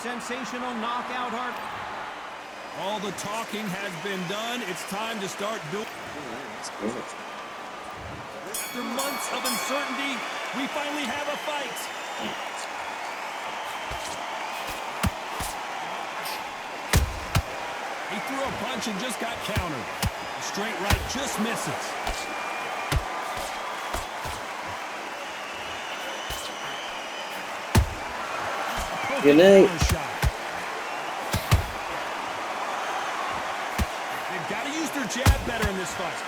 sensational knockout, Hart. All the talking has been done. It's time to start building. After months of uncertainty, we finally have a fight. He threw a punch and just got countered. A straight right just misses. Good night. They've got to use their jab better in this fight.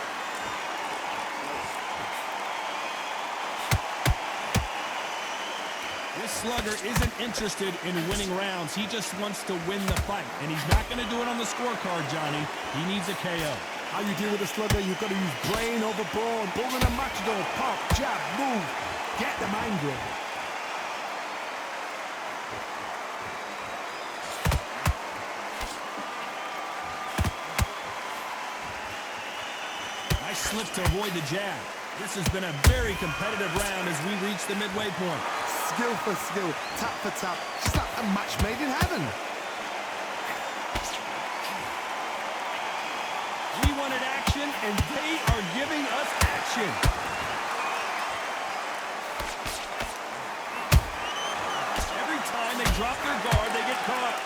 This slugger isn't interested in winning rounds. He just wants to win the fight. And he's not going to do it on the scorecard, Johnny. He needs a KO. How you deal with a slugger, you've got to use brain over brawn. Bull in a matador. Pop, jab, move. Get them angry. Nice slip to avoid the jab. This has been a very competitive round as we reach the midway point. Skill for skill, tap for tap. Just like a match made in heaven. We wanted action, and they are giving us action. Every time they drop their guard, they get caught.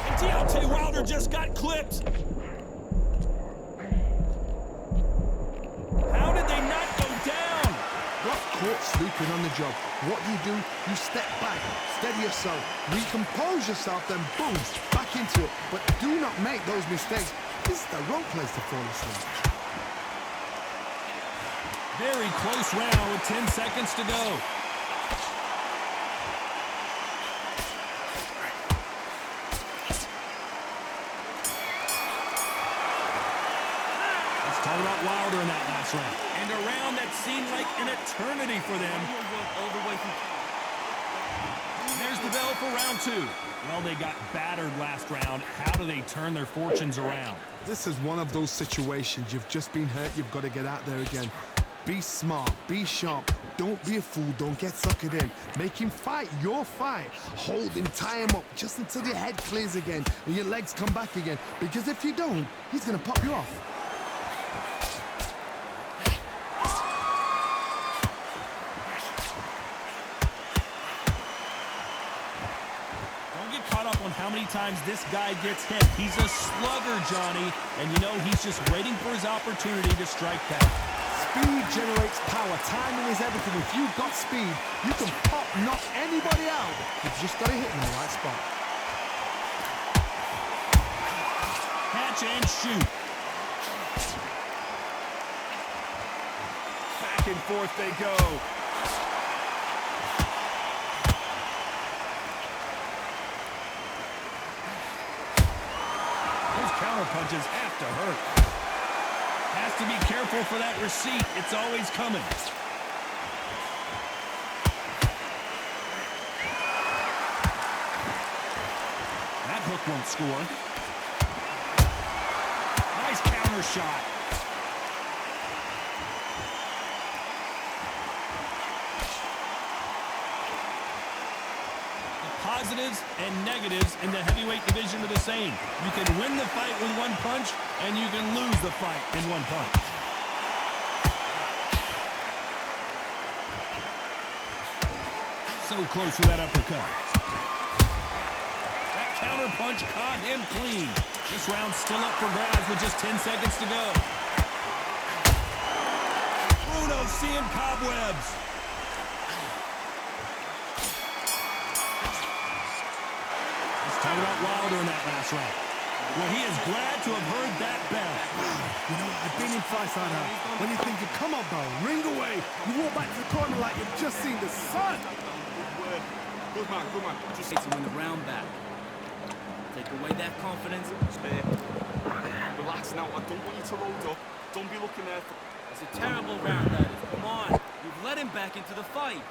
And Deontay Wilder just got clipped. How did they not go down? Got caught sleeping on the job. What do? You step back, steady yourself, recompose yourself, then boom, back into it. But do not make those mistakes. This is the wrong place to fall asleep. Very close round with 10 seconds to go. Let's talk about Wilder in that last round. And a round that seemed like an eternity for them. There's the bell for round two. Well, they got battered last round. How do they turn their fortunes around? This is one of those situations. You've just been hurt. You've got to get out there again. Be smart. Be sharp. Don't be a fool. Don't get suckered in. Make him fight your fight. Hold him. Tie him up just until your head clears again and your legs come back again. Because if you don't, he's going to pop you off. How many times this guy gets hit. He's a slugger, Johnny, and you know he's just waiting for his opportunity to strike back. Speed generates power. Timing is everything. If you've got speed, you can pop, knock anybody out. You've just got to hit in the right spot. Catch and shoot. Back and forth they go. Counter punches have to hurt. Has to be careful for that receipt. It's always coming. That hook won't score. Nice counter shot. Positives and negatives in the heavyweight division are the same. You can win the fight with one punch, and you can lose the fight in one punch. So close to that uppercut. That counter punch caught him clean. This round's still up for grabs with just 10 seconds to go. Bruno seeing cobwebs. Talk about Wilder in that last round. Well, he is glad to have heard that bell. You know, I've been in fights like that. When you think, come on, bro, ring away. You walk back to the corner like you've just seen the sun. Good man, good man. Just to win the round back. Take away that confidence. Relax now. I don't want you to load up. Don't be looking there for... It's a terrible round, that is. Come on. You've let him back into the fight.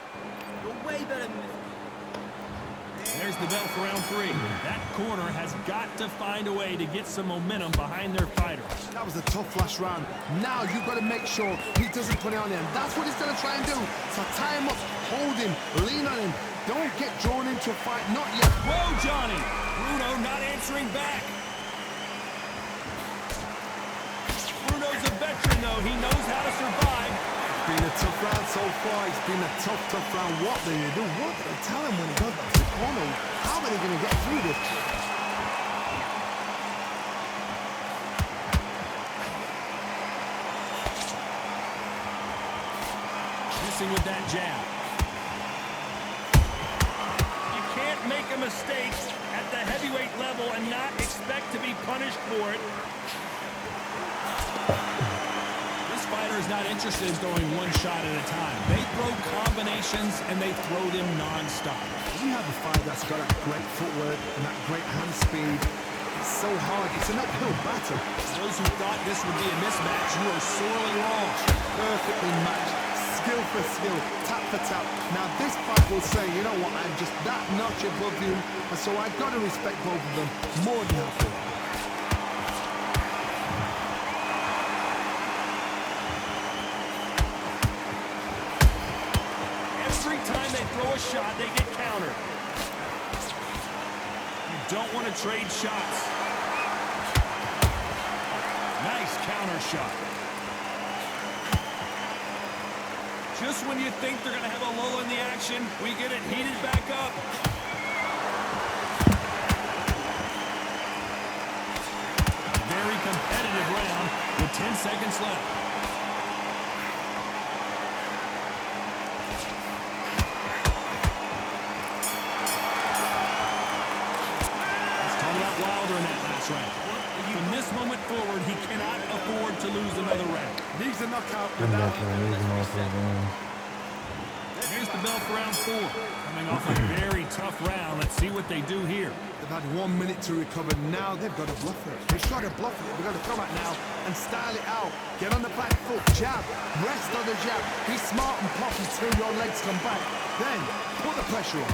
You're way better than this. There's the bell for round 3. That corner has got to find a way to get some momentum behind their fighters. That was a tough last round. Now you've got to make sure he doesn't put it on him. That's what he's going to try and do. So tie him up, hold him, lean on him. Don't get drawn into a fight. Not yet. Whoa, Johnny! Bruno not answering back. Bruno's a veteran, though. He knows how to survive. It's been a tough round so far. It's been a tough round. What do you do? What do they tell him when he goes back to the corner? How are they going to get through this? Missing with that jab. You can't make a mistake at the heavyweight level and not expect to be punished for it. This fighter is not interested in throwing one shot at a time. They throw combinations and they throw them non-stop. You have a fighter that's got that great footwork and that great hand speed. It's so hard. It's an uphill battle. Those who thought this would be a mismatch, you are sorely wrong. Perfectly matched. Skill for skill, tap for tap. Now this fight will say, you know what, I'm just that notch above you, and so I've got to respect both of them more than happy. Every time they throw a shot, they get countered. You don't want to trade shots. Nice counter shot. Just when you think they're going to have a lull in the action, we get it heated back up. Very competitive round with 10 seconds left. Let's talk about Wilder in that last round. From this moment forward, he cannot afford to lose another round. Needs a knockout I'm without... definitely losing all three rounds. Here's the bell for round 4. Coming off a very tough round. Let's see what they do here. They've had 1 minute to recover. Now they've got to bluff it. They've got to bluff it. They've got to come out now and style it out. Get on the back foot, jab, rest on the jab. Be smart and pop until your legs come back. Then put the pressure on.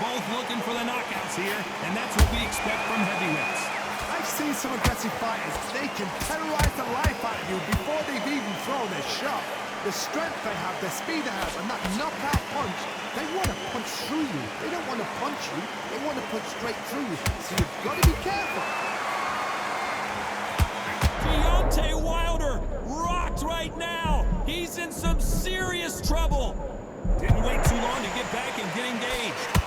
Both looking for the knockouts here, and that's what we expect from heavyweights. I've seen some aggressive fighters. They can terrorize the life out of you before they've even thrown their shot. The strength they have, the speed they have, and that knockout punch, they want to punch through you. They don't want to punch you. They want to punch straight through you. So you've got to be careful. Deontay Wilder rocked right now. He's in some serious trouble. Didn't wait too long to get back and get engaged.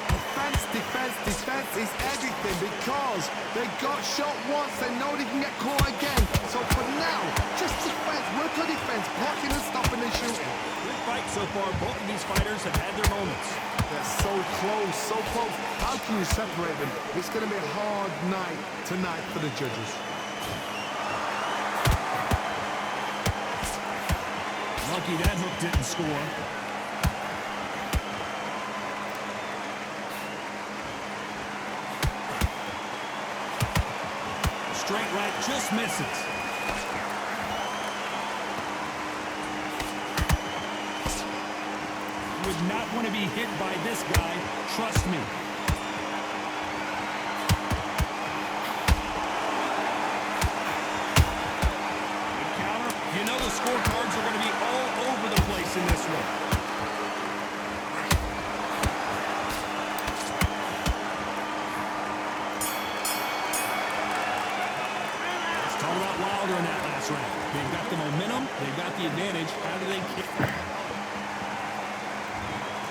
Defense is everything because they got shot once, they know they can get caught again. So for now, just defense, work on defense, blocking and stopping and shooting. Good fight so far. Both of these fighters have had their moments. They're so close, so close. How can you separate them? It's going to be a hard night tonight for the judges. Lucky that hook didn't score. Straight right just misses. You would not want to be hit by this guy, trust me. Good counter. You know the scorecards are going to be all over the place in this one. Talk about Wilder in that last round. They've got the momentum. They've got the advantage. How do they kick?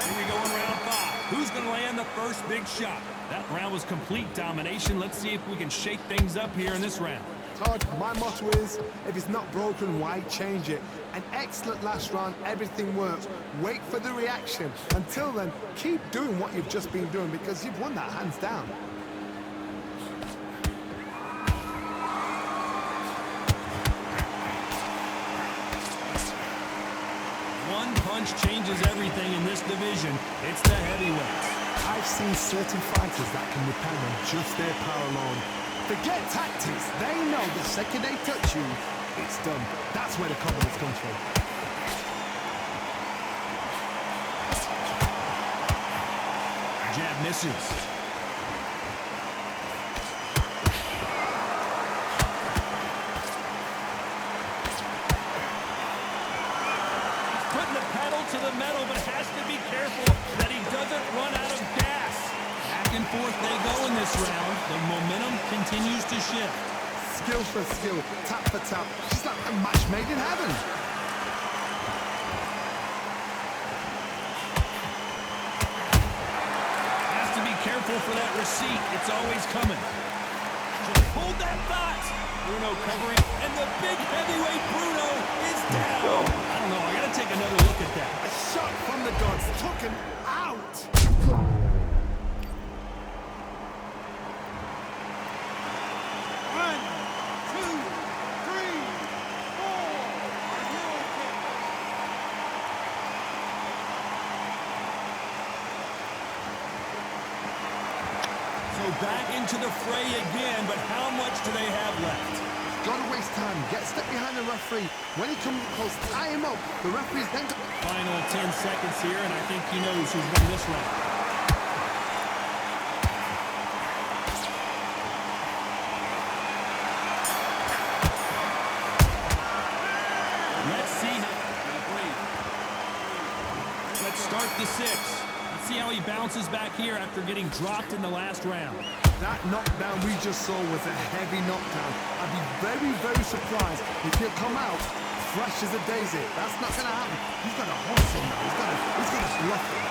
Here we go in round 5. Who's going to land the first big shot? That round was complete domination. Let's see if we can shake things up here in this round. Todd, my motto is, if it's not broken, why change it? An excellent last round, everything works. Wait for the reaction. Until then, keep doing what you've just been doing because you've won that hands down. One punch changes everything in this division. It's the heavyweights. I've seen certain fighters that can depend on just their power alone. Forget tactics. They know the second they touch you, it's done. That's where the confidence comes from. Jab misses. Putting the pedal to the metal, but has to be careful that he doesn't run out of gas. Back and forth they go in this round. The momentum continues to shift. Skill for skill, tap for tap, just like a match made in heaven. Has to be careful for that receipt. It's always coming. Just hold that thought. Bruno covering, and the big heavyweight Bruno is down. I don't know. I got to take another look at that. A shot from the gods took him out. Back into the fray again, but how much do they have left? Gotta waste time. Get a step behind the referee. When he comes close, tie him up. The referee's then... Final 10 seconds here, and I think he knows who's won this round. Let's see. Let's start the 6. Let's see how he bounces back here after getting dropped in the last round. That knockdown we just saw was a heavy knockdown. I'd be very, very surprised if he'll come out fresh as a daisy. That's not going to happen. He's got a horse in now. He's got to bluff him.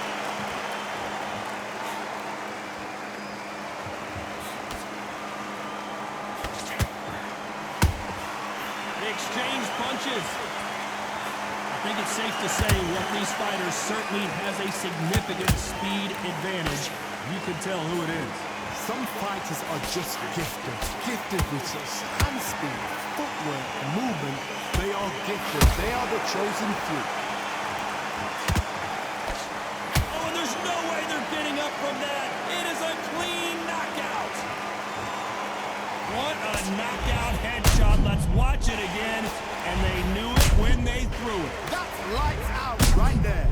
They exchange punches. I think it's safe to say one of these fighters certainly has a significant speed advantage. You can tell who it is. Some fighters are just gifted with such hand speed, footwork, and movement. They are gifted. They are the chosen few. Oh, and there's no way they're getting up from that. It is a clean knockout. What a knockout headshot. Let's watch it again. And they knew it when they threw it. That's lights out right there.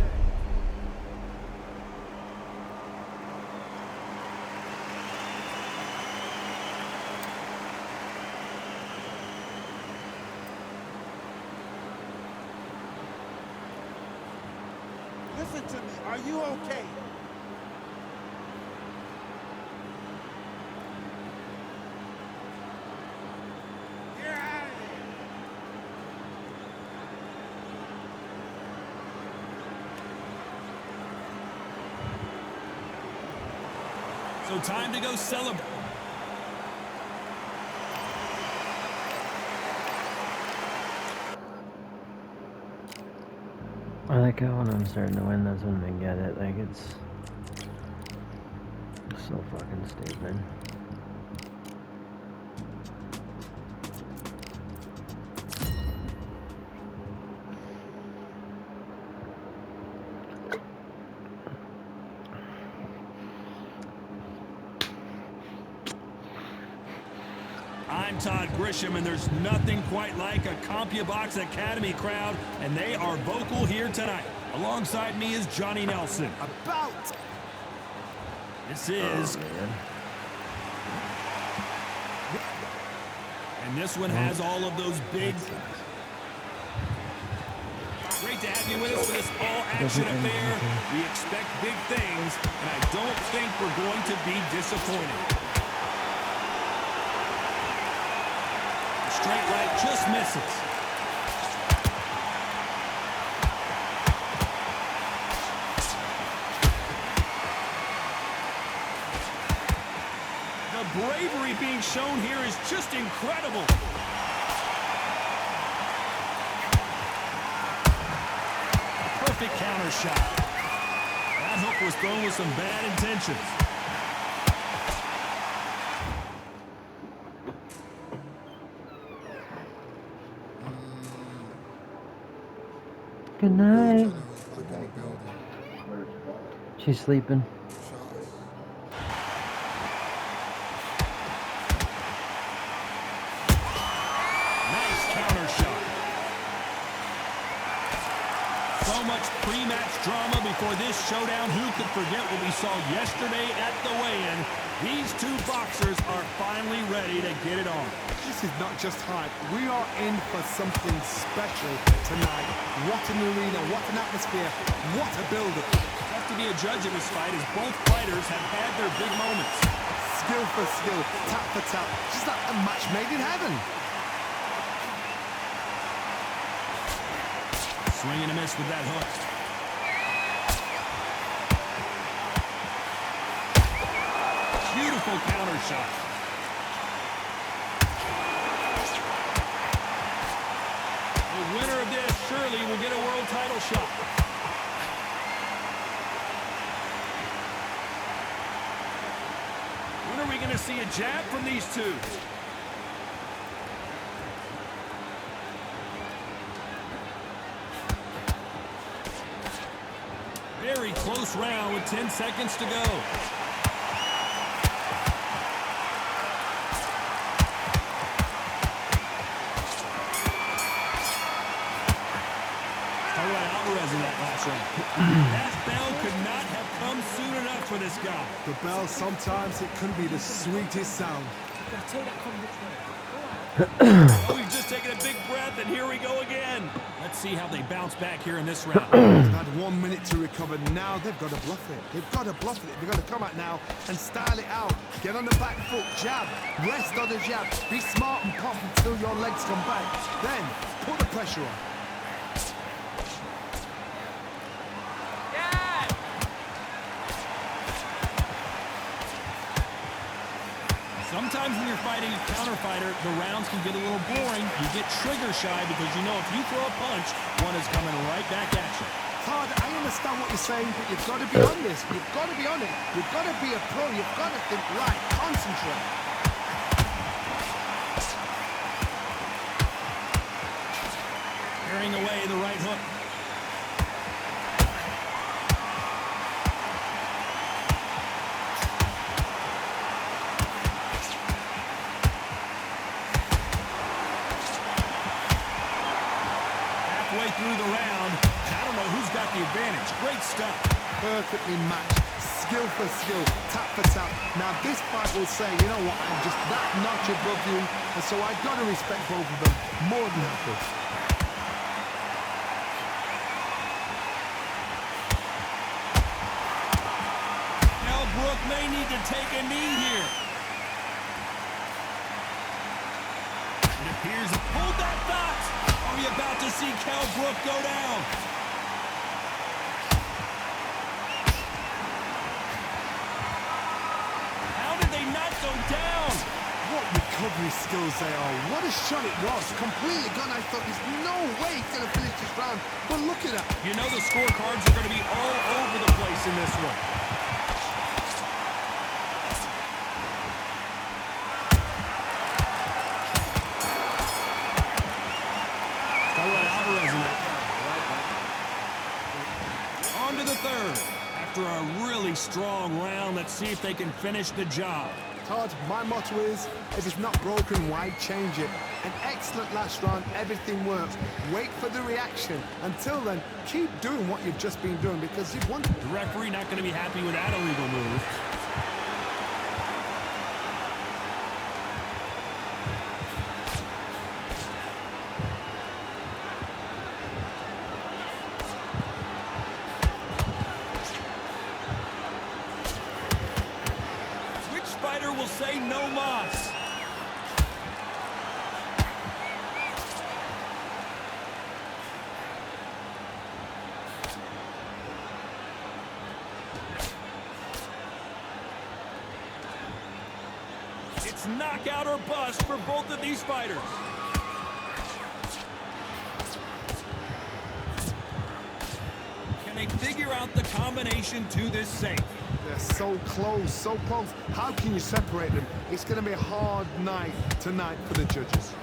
Listen to me. Are you okay? Get out of here. So time to go celebrate. I like how when I'm starting to win, that's when they get it. Like, it's so fucking stupid. I'm Todd Grisham, and there's nothing quite like a CompuBox Academy crowd, and they are vocal here tonight. Alongside me is Johnny Nelson. About. This is... and this one has all of those big... Great to have you with us for this all-action affair. We expect big things, and I don't think we're going to be disappointed. Straight right just misses. The bravery being shown here is just incredible. Perfect counter shot. That hook was thrown with some bad intentions. Good night. She's sleeping. Nice counter shot. much pre-match drama before this showdown. Who could forget what we saw yesterday at the weigh-in? These two boxers are finally ready to get it on. This is not just hype. We are in for something special tonight. What an arena, what an atmosphere, what a build-up. Tough to be a judge in this fight as both fighters have had their big moments. Skill for skill, tap for tap, just like a match made in heaven. Swing and a miss with that hook. Beautiful counter shot. The winner of this surely will get a world title shot. When are we going to see a jab from these two? Very close round with 10 seconds to go. Alvarez in that last round. That bell could not have come soon enough for this guy. The bell, sometimes it can be the sweetest sound. Oh, he's just taking a big breath, and here we go again. Let's see how they bounce back here in this round. They've had 1 minute to recover. Now they've got to bluff it. They've got to bluff it. They've got to come out now and style it out. Get on the back foot, jab, rest on the jab. Be smart and pop until your legs come back. Then put the pressure on. Sometimes when you're fighting a counter fighter, the rounds can get a little boring. You get trigger shy because you know if you throw a punch, one is coming right back at you. Todd, I understand what you're saying, but you've got to be on this. You've got to be on it. You've got to be a pro. You've got to think right. Concentrate. Carrying away the right hook. Through the round, I don't know who's got the advantage. Great stuff. Perfectly matched. Skill for skill, tap for tap. Now this fight will say, you know what, I'm just that notch above you, and so I've got to respect both of them. More than happy. Now Brook may need to take a knee here. It appears to hold that thought. Are we about to see Kell Brook go down? How did they not go down? What recovery skills they are. What a shot it was. Completely gone. I thought there's no way he's going to finish this round. But look at that. You know the scorecards are going to be all over the place in this one. On to the third. After a really strong round, let's see if they can finish the job. Todd, my motto is, if it's not broken, why change it? An excellent last round, everything works. Wait for the reaction. Until then, keep doing what you've just been doing because you've won. The referee not going to be happy with that illegal move. Will say no mas. It's knockout or bust for both of these fighters. Can they figure out the combination to this safe? They're so close, so close. How can you separate them? It's going to be a hard night tonight for the judges.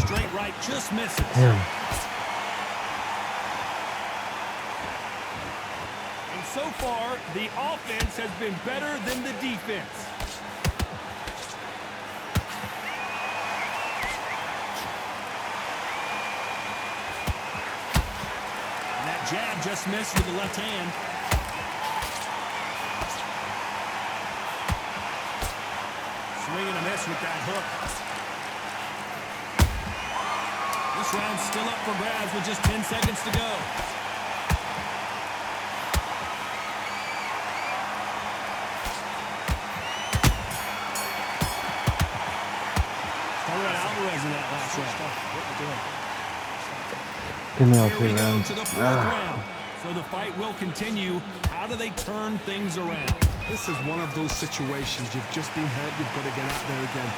Straight right just misses. Yeah. And so far, the offense has been better than the defense. jab just missed with the left hand. Swing and a miss with that hook. This round's still up for grabs with just 10 seconds to go. Talking about Alvarez in that last round. What you doing? Give me all Here 3 we go rounds. to the 4th round. So the fight will continue. How do they turn things around? This is one of those situations. You've just been hurt. You've got to get out there again.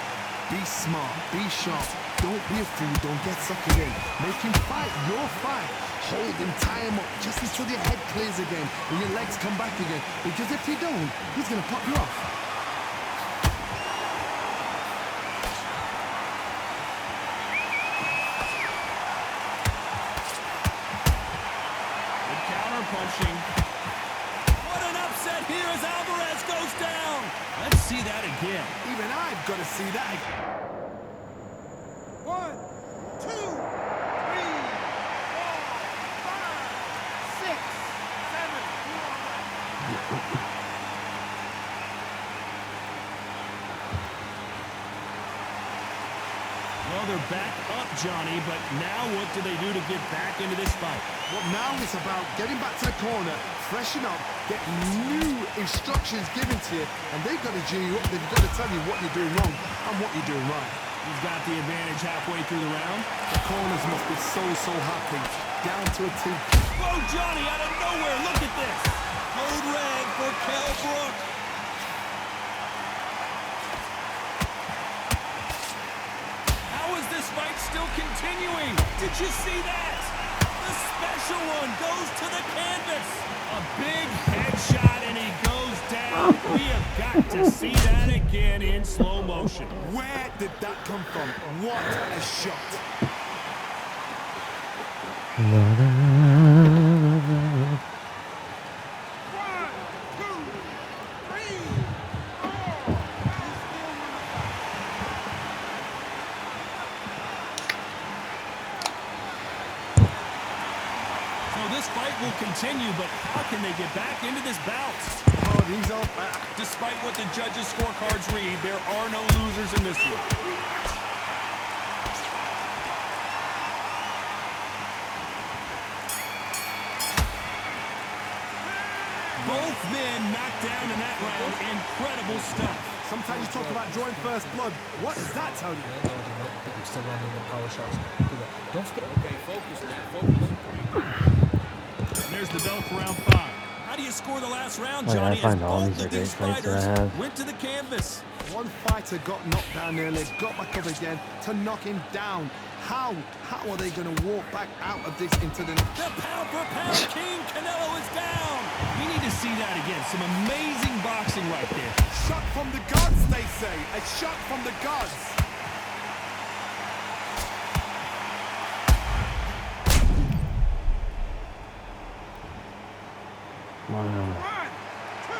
Be smart. Be sharp. Don't be a fool. Don't get suckered in. Make him fight your fight. Hold him, tie him up just until your head clears again and your legs come back again. Because if you don't, he's going to pop you off. Good counter punching. What an upset here as Alvarez goes down. Let's see that again. Even I've got to see that again. 1, 2, 3, 4, 5, 6, 7. Well, they're back up, Johnny, but now what do they do to get back into this fight? Well, now it's about getting back to the corner, freshen up, get new instructions given to you, and they've got to G you up. They've got to tell you what you're doing wrong and what you're doing right. He's got the advantage halfway through the round. The corners must be so happy. Down to a T. Whoa, Johnny, out of nowhere, look at this. Code red for Kell Brook. How is this fight still continuing? Did you see that? The special one goes to the canvas. A big headshot, and he goes down. We have got to see that again in slow motion. Where did that come from? What a shot. This fight will continue, but how can they get back into this bout? Oh, he's all back. Despite what the judges' scorecards read, there are no losers in this one. Both men knocked down in that round. Incredible stuff. Sometimes you talk about drawing first blood. What does that tell you? Still running the power shots. Don't forget. Okay, focus, man. Focus. And there's the bell for round 5. How do you score the last round, Oh, yeah, I Johnny? find as all both these are of great these fights that I fighters have. went to the canvas. One fighter got knocked down early, got back up again to knock him down. How are they going to walk back out of this into the... The pound-for-pound king, Canelo, is down. We need to see that again. Some amazing boxing right there. Shot from the gods, they say. A shot from the gods. Wow. 1, 2,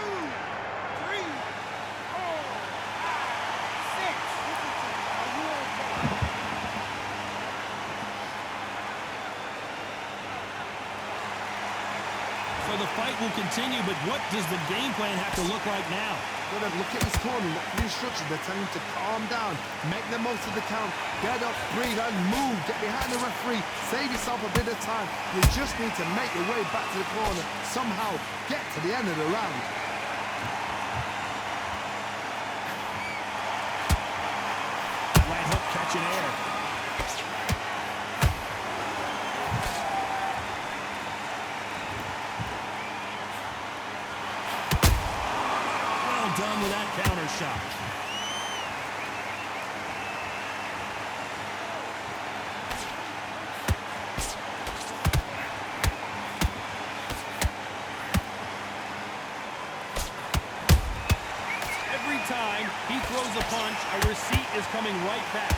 3, 4, 5, 6. Are you okay? So the fight will continue, but what does the game plan have to look like now? Got to look at his corner, look at the instructions. They're telling him to calm down, make the most of the count, get up, breathe, and move. Get behind the referee, save yourself a bit of time. You just need to make your way back to the corner, somehow get to the end of the round. Right hook catching air. Well done with that counter shot. Every time he throws a punch, a receipt is coming right back.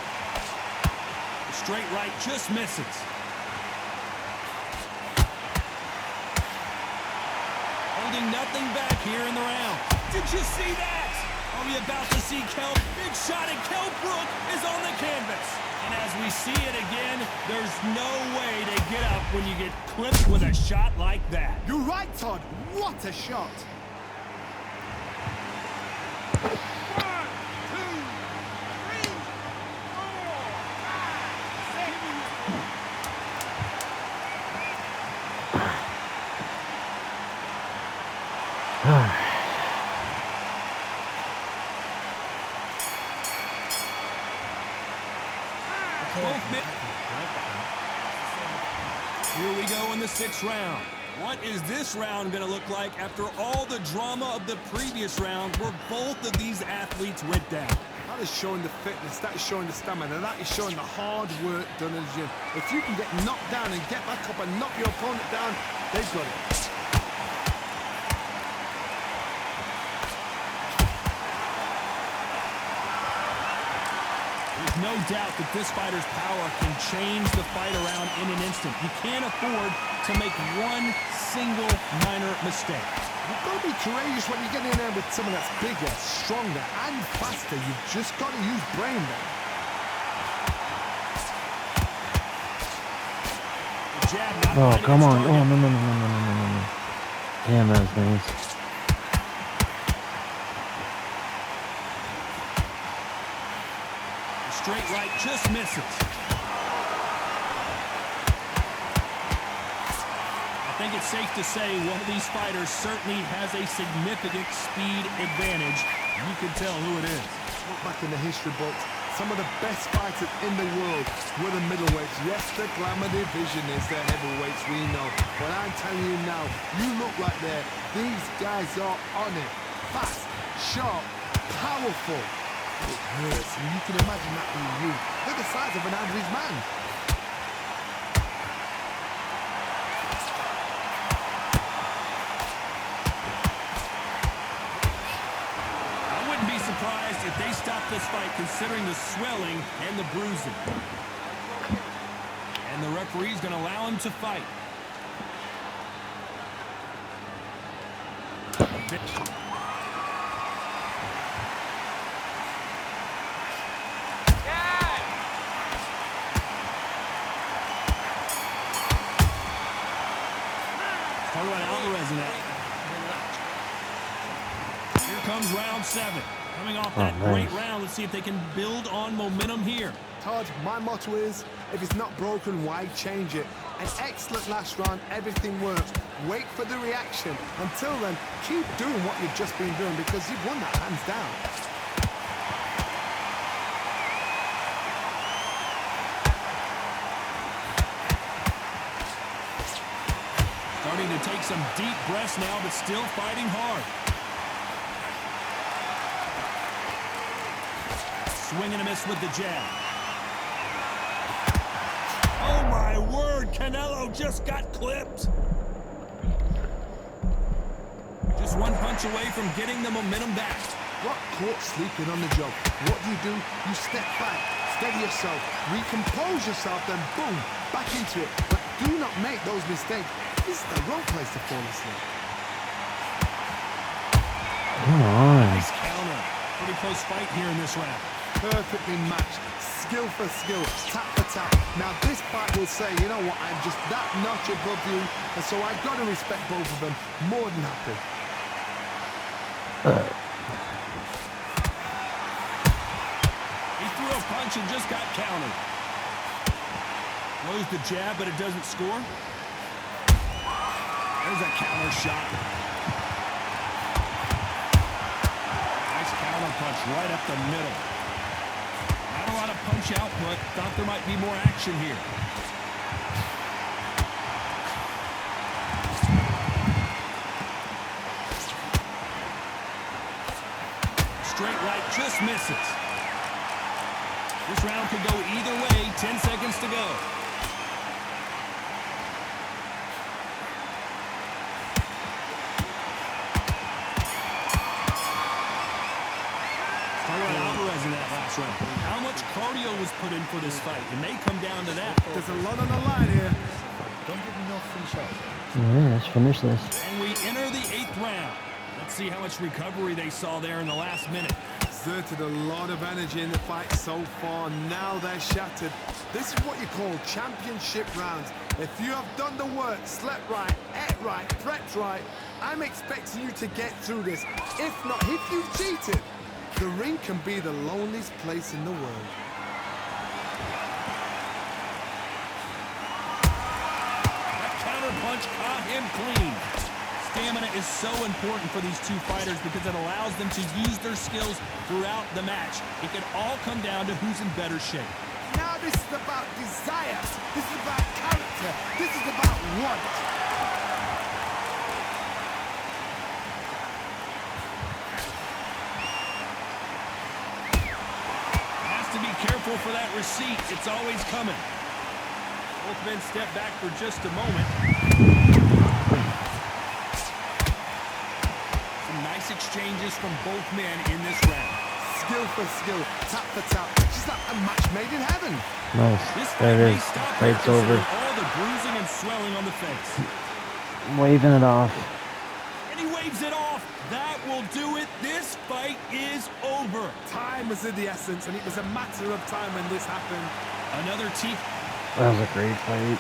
The straight right just misses. Holding nothing back here in the round. Did you see that? Are we about to see Kell? Big shot, and Kell Brook is on the canvas. And as we see it again, there's no way to get up when you get clipped with a shot like that. You're right, Todd. What a shot. 1, 2, 3, 4, 5, 6. Both men. Here we go in the 6th round. What is this round going to look like after all the drama of the previous round where both of these athletes went down? That is showing the fitness, that is showing the stamina, that is showing the hard work done in the gym. If you can get knocked down and get back up and knock your opponent down, they've got it. There's no doubt that this fighter's power can change the fight around in an instant. You can't afford to make one single minor mistake. You've got to be courageous when you get in there with someone that's bigger, stronger, and faster. You've just got to use brain there. The jab not Oh, finding come its on. target. Oh, no. Damn, that was nice. Straight right just misses. I think it's safe to say one of these fighters certainly has a significant speed advantage. You can tell who it is. Look back in the history books. Some of the best fighters in the world were the middleweights. Yes, the glamour division is the heavyweights, we know. But I'm telling you now, you look right there. These guys are on it. Fast, sharp, powerful. It hurts, and you can imagine that being you. They're the size of an average man. I wouldn't be surprised if they stopped this fight considering the swelling and the bruising. And the referee's going to allow him to fight. Talk about Alvarez in that. Here comes round 7. Coming off that great round, let's see if they can build on momentum here. Todd, my motto is, if it's not broken, why change it? An excellent last round, everything works. Wait for the reaction. Until then, keep doing what you've just been doing because you've won that hands down. Starting to take some deep breaths now, but still fighting hard. Swing and a miss with the jab. Oh my word, Canelo just got clipped. Just one punch away from getting the momentum back. Got caught sleeping on the job. What do? You step back, steady yourself, recompose yourself, then boom, back into it. But do not make those mistakes. This is the wrong place to fall asleep. Come on. Nice counter. Pretty close fight here in this round. Perfectly matched, skill for skill, tap for tap. Now this fight will say, you know what, I'm just that notch above you, and so I've got to respect both of them. More than happy. He threw a punch and just got countered. Throws the jab, but it doesn't score. There's a counter shot. Nice counter punch right up the middle. Not a lot of punch output. Thought there might be more action here. Straight right just misses. This round could go either way. 10 seconds to go. Alvarez in that last round. How much cardio was put in for this fight? It may come down to that. There's a lot on the line here. Don't give me no free shots. Yeah, let's finish this. And we enter the 8th round. Let's see how much recovery they saw there in the last minute. Exerted a lot of energy in the fight so far. Now they're shattered. This is what you call championship rounds. If you have done the work, slept right, ate right, prepped right, I'm expecting you to get through this. If not, if you've cheated, the ring can be the loneliest place in the world. That counter punch caught him clean. Stamina is so important for these two fighters because it allows them to use their skills throughout the match. It can all come down to who's in better shape. Now this is about desire. This is about character. This is about want. Has to be careful for that receipt. It's always coming. Both men step back for just a moment. Nice exchanges from both men in this round. Skill for skill, tap for tap. Just like a match made in heaven. Nice. There it is. Fight's over. All the bruising and swelling on the face. Waving it off. And he waves it off. That will do it. This fight is over. Time was of the essence, and it was a matter of time when this happened. Another teeth. That was a great fight.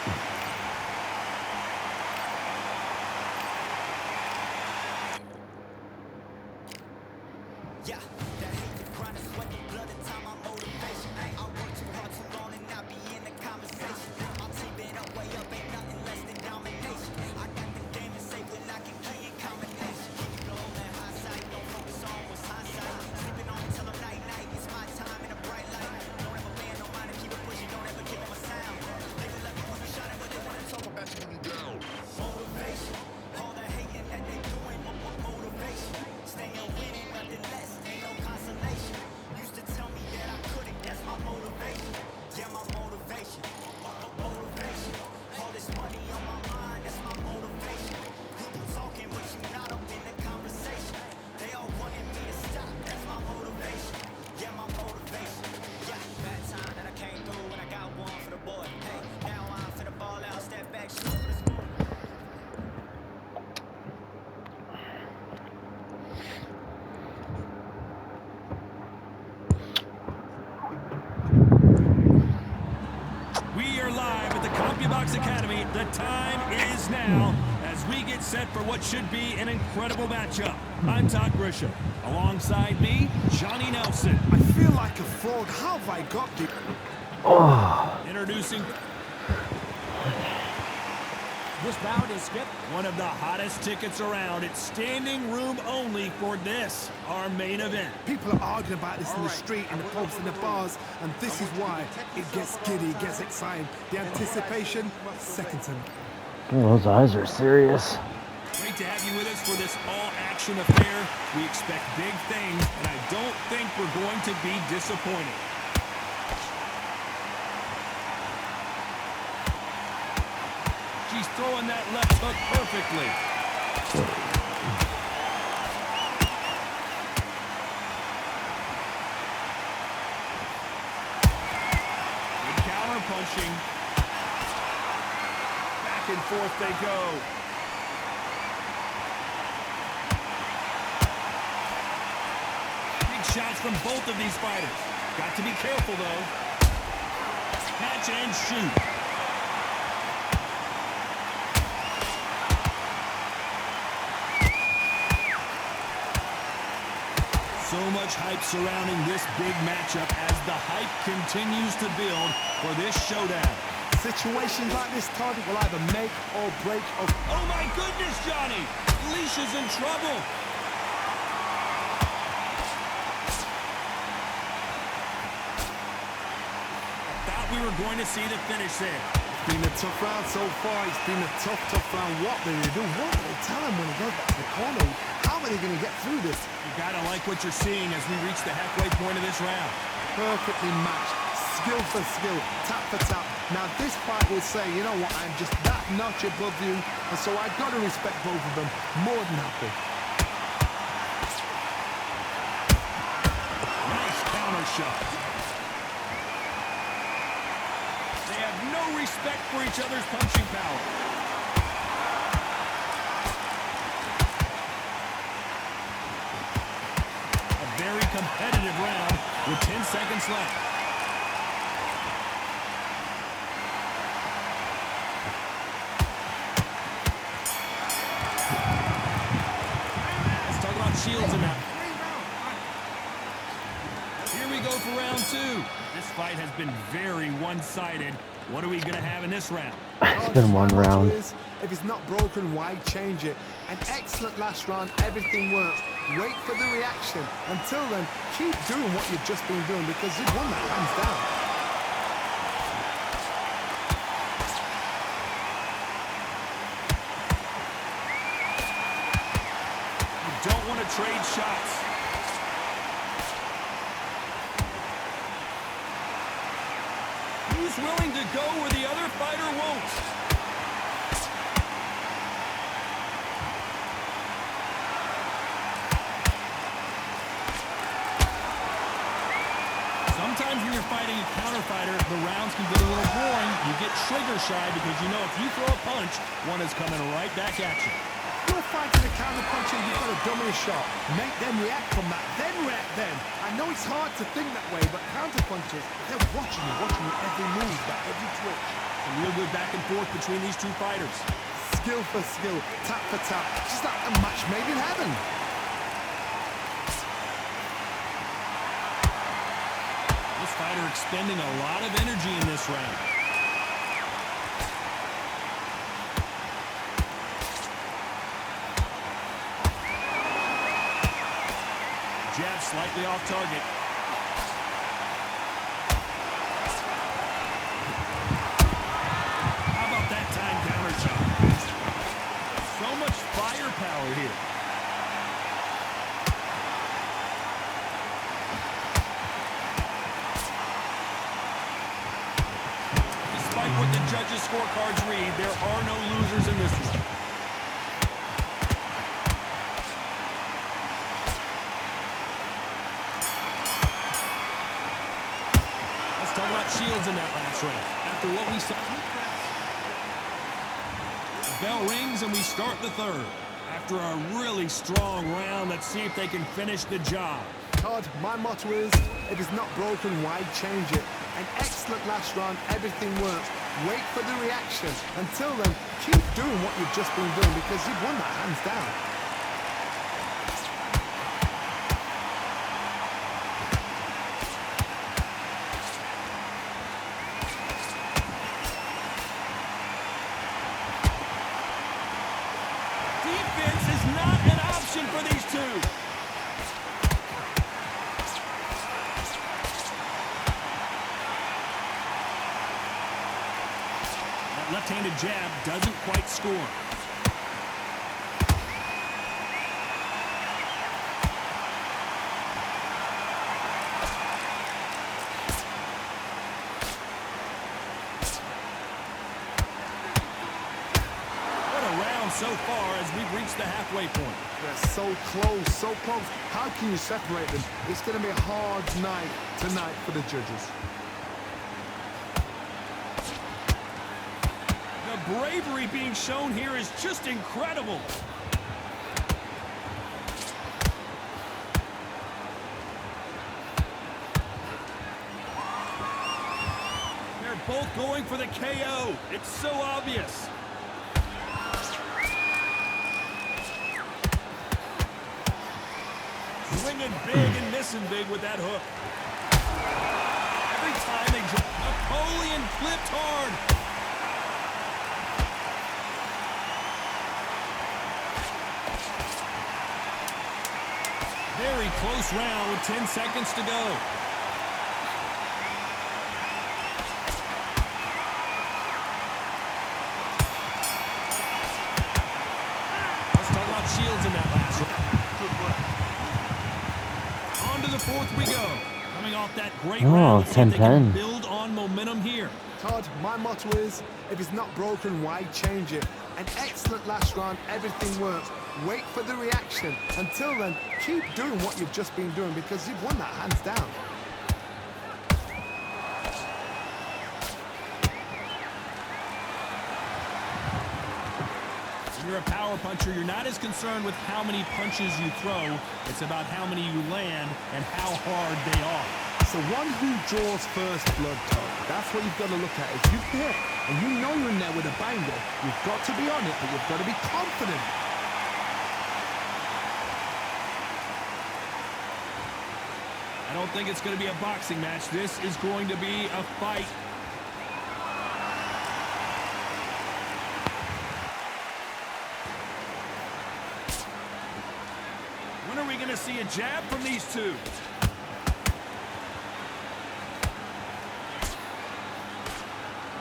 Academy. The time is now as we get set for what should be an incredible matchup. I'm Todd Grisham. Alongside me, Johnny Nelson. I feel like a fraud. How have I got you? Introducing This bout is skipped. one of the hottest tickets around. It's standing room only for this, our main event. People are arguing about this in the street, in the pubs, in the bars, and this is why it gets giddy, it gets exciting. The anticipation, second to none. Oh, those eyes are serious. Great to have you with us for this all-action affair. We expect big things, and I don't think we're going to be disappointed. She's throwing that left hook perfectly. Good counter punching. Back and forth they go. Big shots from both of these fighters. Got to be careful, though. Catch and shoot. So much hype surrounding this big matchup as the hype continues to build for this showdown. Situations like this, Todd, will either make or break a... Oh my goodness, Johnny! Alicia's in trouble. Thought we were going to see the finish there. Been a tough round so far. It's been a tough round. What do they do? What do they tell him when he goes back to the corner? How are they going to get through this? You gotta like what you're seeing as we reach the halfway point of this round. Perfectly matched. Skill for skill. Tap for tap. Now this fight will say, you know what, I'm just that notch above you. And so I've got to respect both of them. More than happy. Nice counter shot. They have no respect for each other's punching power. seconds left. Let's talk about Shields in that. Here we go for round two. This fight has been very one-sided. What are we going to have in this round? It's been one My motto round. is, if it's not broken, why change it? An excellent last round, everything works. Wait for the reaction. Until then, keep doing what you've just been doing because you've won that hands down. You don't want to trade shots. Who's willing to go where the other fighter won't? Sometimes when you're fighting a counter fighter, the rounds can get a little boring. You get trigger shy because you know if you throw a punch, one is coming right back at you. You're fighting a counter puncher, you've got a dummy shot. Make them react from that, then react then. I know it's hard to think that way, but counter punchers, they're watching you every move, that every twitch. Some real good back and forth between these two fighters. Skill for skill, tap for tap, just like a match made in heaven. This fighter expending a lot of energy in this round. Jab slightly off target. How about that time counter shot? So much firepower here. Despite what the judges' scorecards read, there are no losers in this one. Talk about Shields in that last round. After what we saw, the bell rings and we start the third. After a really strong round, let's see if they can finish the job. Todd, my motto is, if it's not broken, why change it? An excellent last round, everything works. Wait for the reaction. Until then, keep doing what you've just been doing because you've won that hands down. Defense is not an option for these two. That left-handed jab doesn't quite score. So far as we've reached the halfway point. They're so close, so close. How can you separate them? It's going to be a hard night tonight for the judges. The bravery being shown here is just incredible. They're both going for the KO. It's so obvious. Swinging big and missing big with that hook. Every time they drop, Napoleon flipped hard. Very close round with 10 seconds to go. Let's talk about Shields in that last round. On to the fourth we go. Coming off that great round, let's see if they can build on momentum here. Todd, my motto is, if it's not broken, why change it? An excellent last round, everything works. Wait for the reaction. Until then, keep doing what you've just been doing because you've won that hands down. When you're a power puncher, you're not as concerned with how many punches you throw. It's about how many you land and how hard they are. It's the one who draws first blood, Todd. That's what you've got to look at. If you've hit and you know you're in there with a banger, you've got to be on it, but you've got to be confident. I don't think it's going to be a boxing match. This is going to be a fight. When are we going to see a jab from these two?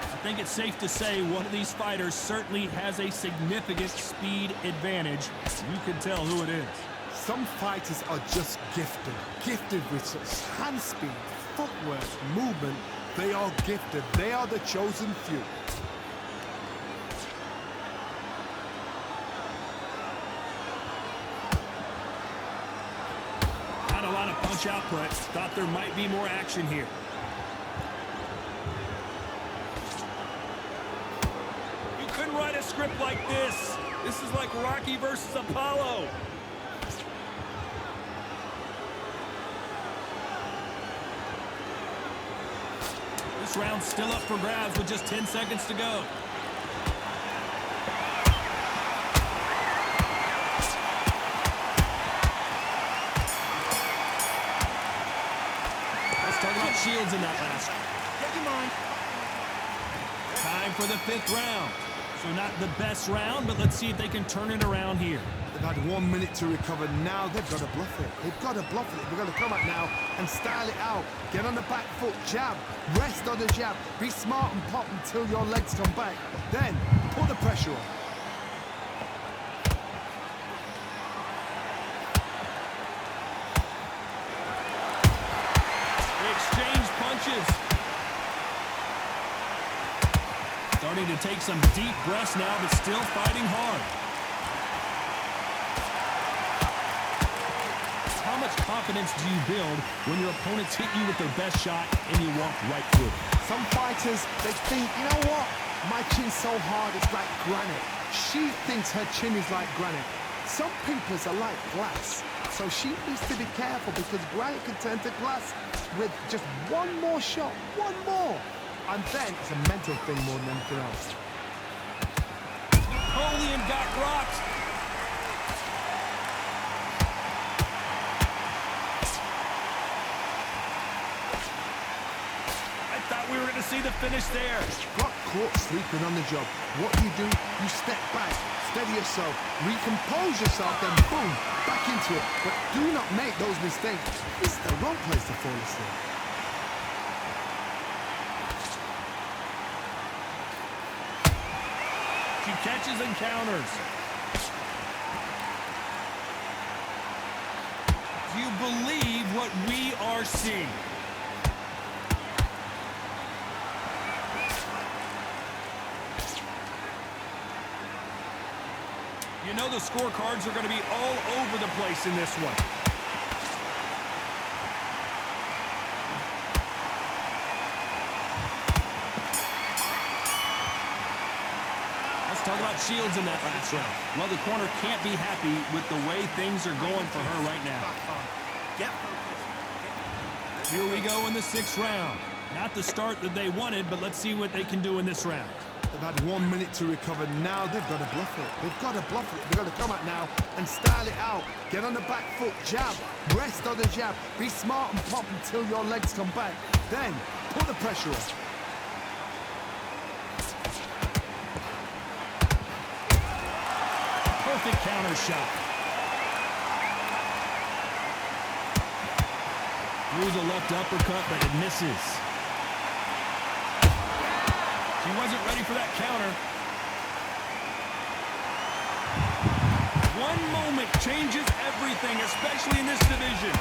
I think it's safe to say one of these fighters certainly has a significant speed advantage. You can tell who it is. Some fighters are just gifted with such hand speed, footwork, movement. They are gifted. They are the chosen few. Not a lot of punch output. Thought there might be more action here. You couldn't write a script like this. This is like Rocky versus Apollo. This round's still up for grabs with just 10 seconds to go. Let's talk about Shields in that last round. Get your mind. Time for the 5th round. So not the best round, but let's see if they can turn it around here. They've had 1 minute to recover. Now they've got to bluff it. They've got to bluff it. They've got to come out now and style it out. Get on the back foot, jab, rest on the jab. Be smart and pop until your legs come back. Then put the pressure on. They exchange punches. Starting to take some deep breaths now, but still fighting hard. How much confidence do you build when your opponents hit you with their best shot and you walk right through it? Some fighters, they think, you know what? My chin's so hard, it's like granite. She thinks her chin is like granite. Some people's are like glass. So she needs to be careful because granite can turn to glass with just one more shot, one more. And then it's a mental thing more than anything else. Napoleon got rocked. I thought we were going to see the finish there. Got caught sleeping on the job. What do? You step back, steady yourself, recompose yourself, then boom, back into it. But do not make those mistakes. This is the wrong place to fall asleep. She catches and counters. Do you believe what we are seeing? You know the scorecards are going to be all over the place in this one. Talk about Shields in that last round. Well, the corner can't be happy with the way things are going for her right now. Here we go in the 6th round. Not the start that they wanted, but let's see what they can do in this round. They've had 1 minute to recover. Now they've got to bluff it. They've got to bluff it. They've got to come out now and style it out. Get on the back foot, jab, rest on the jab. Be smart and pop until your legs come back. Then put the pressure on. Perfect counter shot. Through the left uppercut, but it misses. She wasn't ready for that counter. One moment changes everything, especially in this division.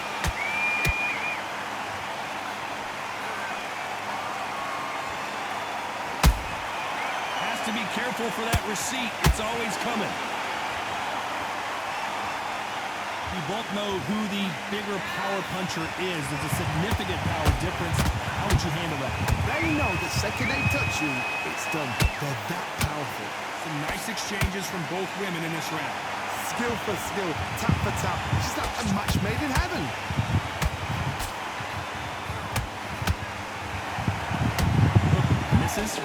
Has to be careful for that receipt. It's always coming. You both know who the bigger power puncher is. There's a significant power difference. How would you handle that? They know the second they touch you, it's done. They're that powerful. Some nice exchanges from both women in this round. Skill for skill, tap for tap. It's just like a match made in heaven. misses.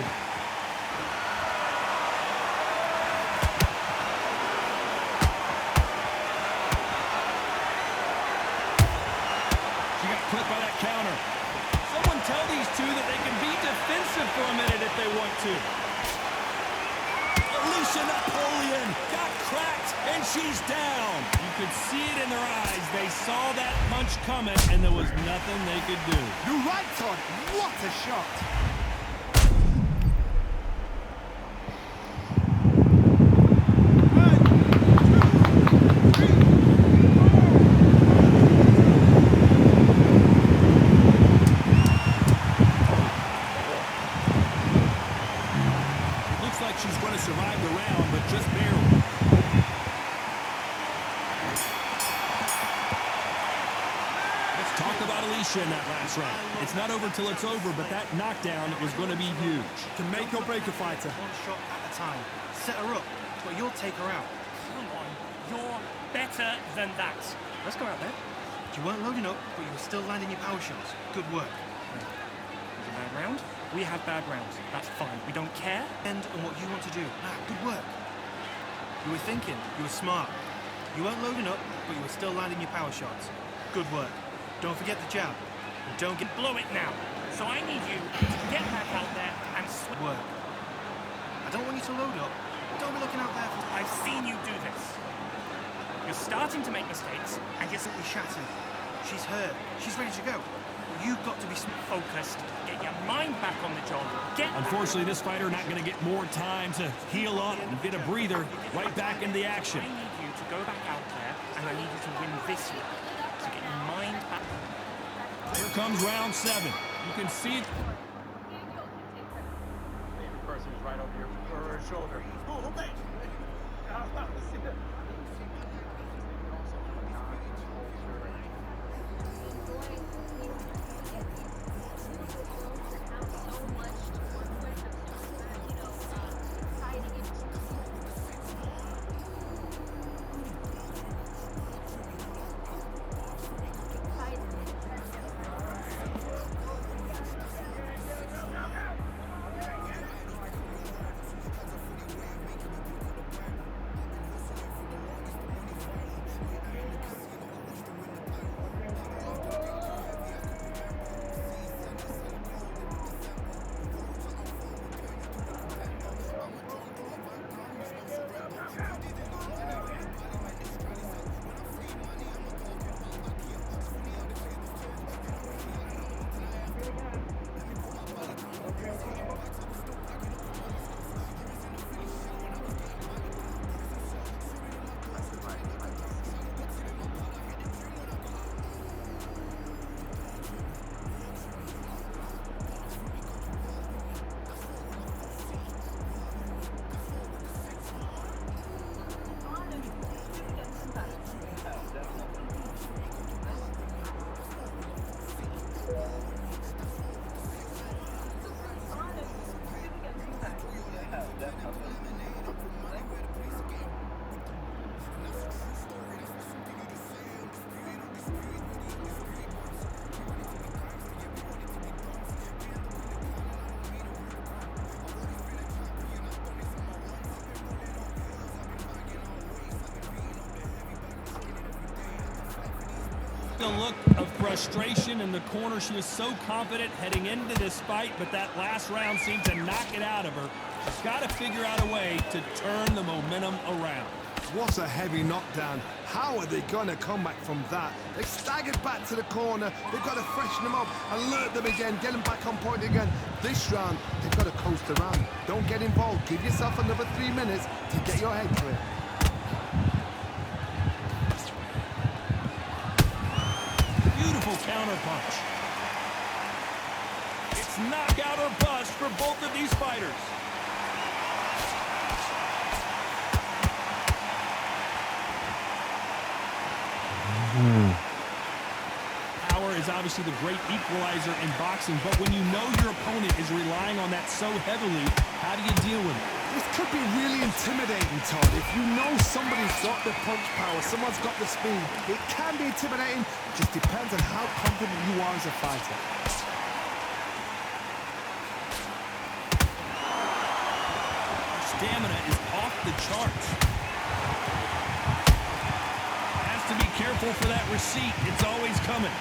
She got clipped by that counter. Someone tell these two that they can be defensive for a minute if they want to. Alicia Napoleon got cracked, and she's down. You could see it in their eyes. They saw that punch coming, and there was nothing they could do. You're right, Todd. What a shot. Looks like she's going to survive the round, but just barely. Let's talk about Alicia in that last round. It's not over till it's over, but that knockdown was going to be huge. Can make or break a fighter. One shot at a time. Set her up, but you'll take her out. Come on, you're better than that. Let's go out there. You weren't loading up, but you were still landing your power shots. Good work. It was a bad round. We have bad rounds. That's fine. We don't care. And on what you want to do. Good work. You were thinking. You were smart. You weren't loading up, but you were still landing your power shots. Good work. Don't forget the jab. And don't get Blow it now. So I need you to get back out there and swing. work. I don't want you to load up. Don't be looking out there for... I've seen you do this. You're starting to make mistakes, and you're Be shattered. She's hurt. She's ready to go. You've got to be focused. Get your mind back on the job. Get Unfortunately, this fighter not going to get more time to heal up and get a breather right back into the action. I need you to go back out there, and I need you to win this one. So get your mind back. Here comes round 7. You can see it. Person is right over your shoulder. Oh, okay. A look of frustration in the corner. She was so confident heading into this fight, but that last round seemed to knock it out of her. She's got to figure out a way to turn the momentum around. What a heavy knockdown. How are they going to come back from that? They staggered back to the corner. They've got to freshen them up, alert them again, get them back on point again. This round, they've got to coast around. Don't get involved. Give yourself another 3 minutes to get your head clear. Beautiful counter punch. It's knockout or bust for both of these fighters. Power is obviously the great equalizer in boxing, but when you know your opponent is relying on that so heavily, how do you deal with it? This could be really intimidating, Todd. If you know somebody's got the punch power, someone's got the speed, it can be intimidating. It just depends on how confident you are as a fighter. stamina is off the charts. Has to be careful for that receipt. It's always coming.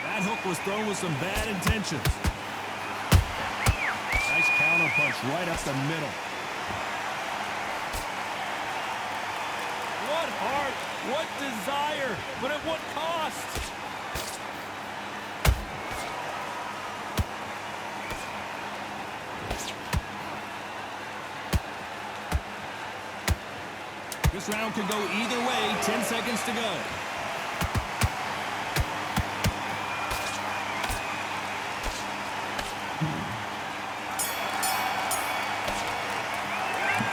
That hook was thrown with some bad intentions. Nice counter punch right up the middle. What heart, what desire, but at what cost? This round could go either way. 10 seconds to go.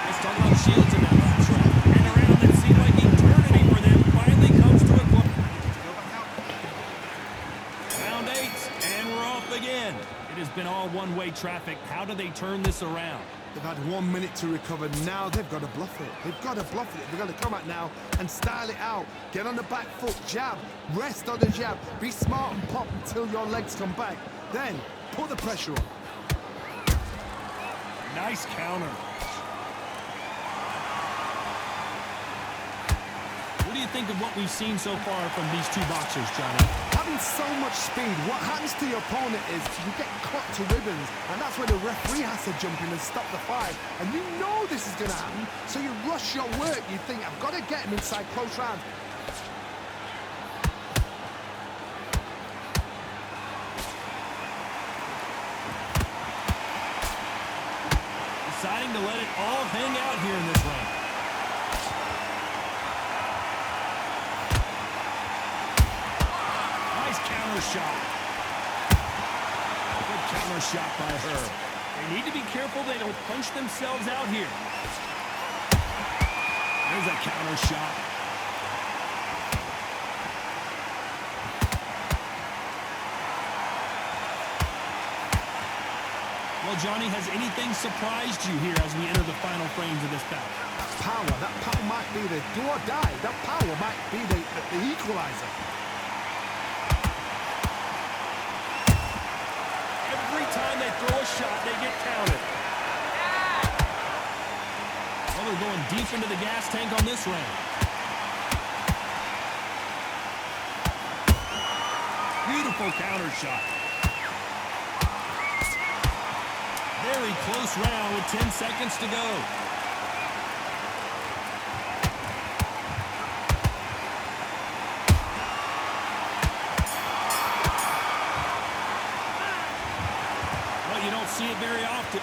Let's talk about Shields in that last round. And a round that seemed like eternity for them finally comes to a close. Round 8, and we're off again. It has been all one-way traffic. How do they turn this around? They've had 1 minute to recover. Now they've got to bluff it. They've got to bluff it. They've got to come out now and style it out. Get on the back foot, jab, rest on the jab. Be smart and pop until your legs come back. Then put the pressure on. Nice counter. What do you think of what we've seen so far from these two boxers, Johnny? Having so much speed, what happens to your opponent is you get cut to ribbons, and that's where the referee has to jump in and stop the fight. And you know this is going to happen, so you rush your work. You think, I've got to get him inside close round. Deciding to let it all hang out here in this round. Nice counter shot. Good counter shot by her. They need to be careful they don't punch themselves out here. There's a counter shot. Well, Johnny, has anything surprised you here as we enter the final frames of this bout? That power might be the do or die. That power might be the equalizer. Every time they throw a shot, they get counted. Well, they're going deep into the gas tank on this round. Beautiful counter shot. Very close round with 10 seconds to go. Well, you don't see it very often.